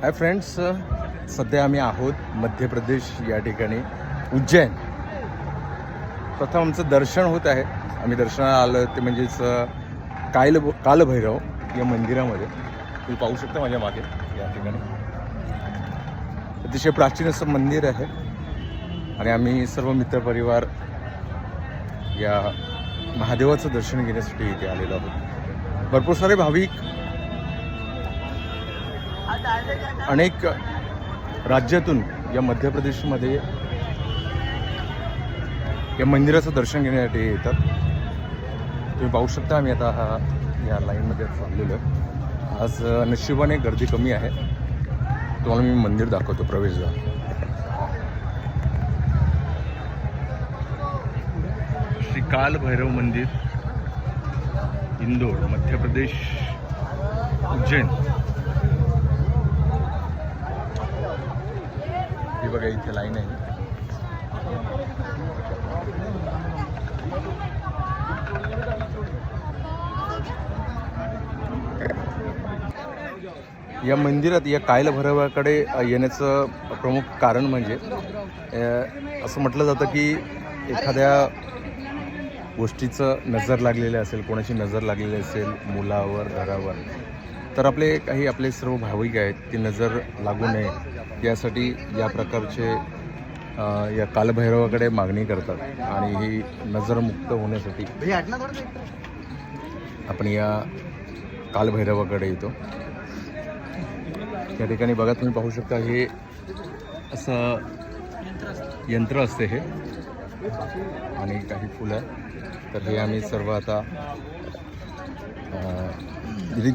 Hi friends, सध्या आम्ही आहोत मध्य प्रदेश या ठिकाणी उज्जैन. प्रथम आमचं दर्शन होत आहे. आम्ही दर्शनाला आलो ते म्हणजेच कालभैरव या मंदिरामध्ये. तुम्ही पाहू शकता माझ्या मागे या ठिकाणी अतिशय प्राचीन असं मंदिर आहे आणि आम्ही सर्व मित्रपरिवार या महादेवाचं दर्शन घेण्यासाठी इथे आलेलो आहोत. भरपूर सारे भाविक अनेक राज्यातून या मध्य प्रदेशमध्ये या मंदिराचं दर्शन घेण्यासाठी येतात. तुम्ही पाहू शकता आम्ही आता या लाईनमध्ये चाललेलो आहे. आज नशिबाने गर्दी कमी आहे. तुम्हाला मी मंदिर दाखवतो, प्रवेशद्वार. श्री कालभैरव मंदिर, इंदौर, मध्य प्रदेश, उज्जैन. ही बघा इथे लाईन आहे. या मंदिरात या कालभैरवाकडे येण्याचं प्रमुख कारण म्हणजे असं म्हटलं जातं की एखाद्या गोष्टीचं नजर लागलेलं असेल, कोणाची नजर लागलेली असेल मुलावर, घरावर, तर आपले सर्व भाविक आहेत ती नजर लागू नये यासाठी या प्रकारचे या कालभैरवाकडे मागणी करतात आणि ही नजरमुक्त होण्यासाठी आपण या कालभैरवाकडे येतो. या ठिकाणी बघा, तुम्ही पाहू शकता हे असं यंत्र असते हे आणि काही फुलं. तर हे आम्ही सर्व आता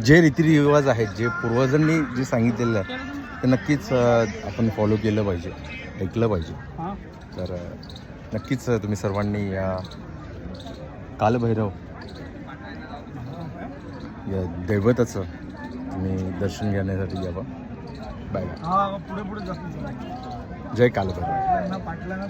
जे रीतिरिवाज आहेत, जे पूर्वजांनी जे सांगितलेलं आहे ते नक्कीच आपण फॉलो केलं पाहिजे, ऐकलं पाहिजे. तर नक्कीच तुम्ही सर्वांनी या कालभैरव या दैवताचं तुम्ही दर्शन घेण्यासाठी यावं. बाय. जय कालभैरव.